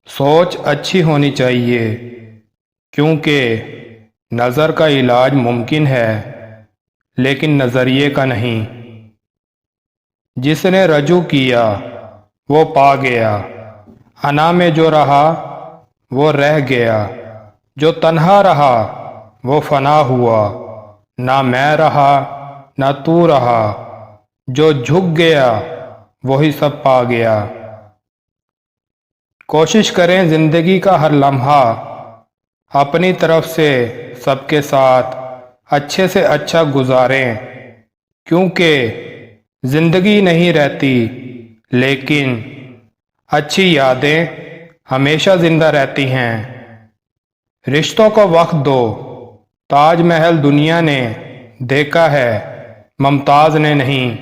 سوچ اچھی ہونی چاہیے کیونکہ نظر کا علاج ممکن ہے لیکن نظریے کا نہیں۔ جس نے رجوع کیا وہ پا گیا، انا میں جو رہا وہ رہ گیا، جو تنہا رہا وہ فنا ہوا، نہ میں رہا نہ تو رہا، جو جھک گیا وہی سب پا گیا۔ کوشش کریں زندگی کا ہر لمحہ اپنی طرف سے سب کے ساتھ اچھے سے اچھا گزاریں، کیونکہ زندگی نہیں رہتی لیکن اچھی یادیں ہمیشہ زندہ رہتی ہیں۔ رشتوں کو وقت دو، تاج محل دنیا نے دیکھا ہے، ممتاز نے نہیں۔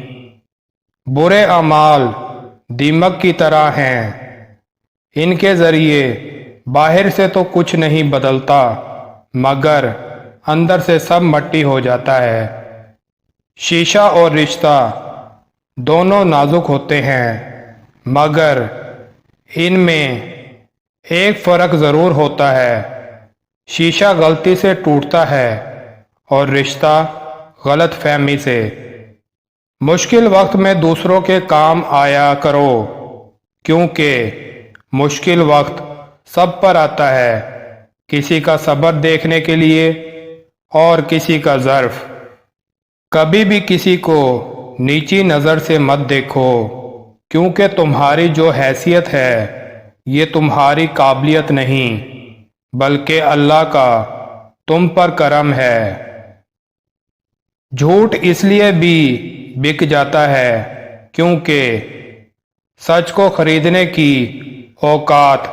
برے اعمال دیمک کی طرح ہیں، ان کے ذریعے باہر سے تو کچھ نہیں بدلتا مگر اندر سے سب مٹی ہو جاتا ہے۔ شیشہ اور رشتہ دونوں نازک ہوتے ہیں مگر ان میں ایک فرق ضرور ہوتا ہے، شیشہ غلطی سے ٹوٹتا ہے اور رشتہ غلط فہمی سے۔ مشکل وقت میں دوسروں کے کام آیا کرو، کیونکہ مشکل وقت سب پر آتا ہے، کسی کا صبر دیکھنے کے لیے اور کسی کا ظرف۔ کبھی بھی کسی کو نیچی نظر سے مت دیکھو، کیونکہ تمہاری جو حیثیت ہے یہ تمہاری قابلیت نہیں بلکہ اللہ کا تم پر کرم ہے۔ جھوٹ اس لیے بھی بک جاتا ہے کیونکہ سچ کو خریدنے کی اوقات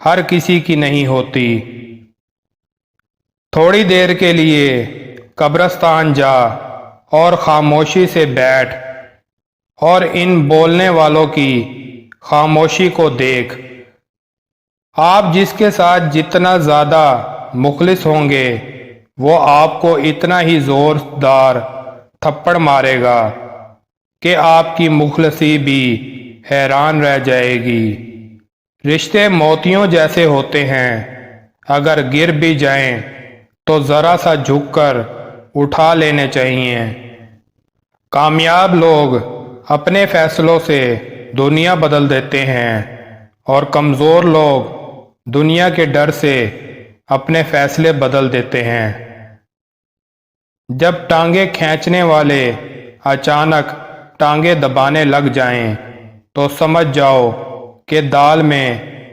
ہر کسی کی نہیں ہوتی۔ تھوڑی دیر کے لیے قبرستان جا اور خاموشی سے بیٹھ اور ان بولنے والوں کی خاموشی کو دیکھ۔ آپ جس کے ساتھ جتنا زیادہ مخلص ہوں گے وہ آپ کو اتنا ہی زوردار تھپڑ مارے گا کہ آپ کی مخلصی بھی حیران رہ جائے گی۔ رشتے موتیوں جیسے ہوتے ہیں، اگر گر بھی جائیں تو ذرا سا جھک کر اٹھا لینے چاہیے۔ کامیاب لوگ اپنے فیصلوں سے دنیا بدل دیتے ہیں اور کمزور لوگ دنیا کے ڈر سے اپنے فیصلے بدل دیتے ہیں۔ جب ٹانگیں کھینچنے والے اچانک ٹانگیں دبانے لگ جائیں تو سمجھ جاؤ کہ دال میں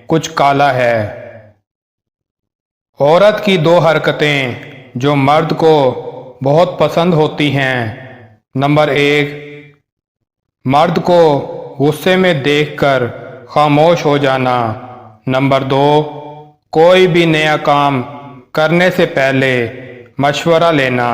کچھ کالا ہے۔ عورت کی دو حرکتیں جو مرد کو بہت پسند ہوتی ہیں۔ نمبر 1، مرد کو غصے میں دیکھ کر خاموش ہو جانا۔ نمبر 2، کوئی بھی نیا کام کرنے سے پہلے مشورہ لینا۔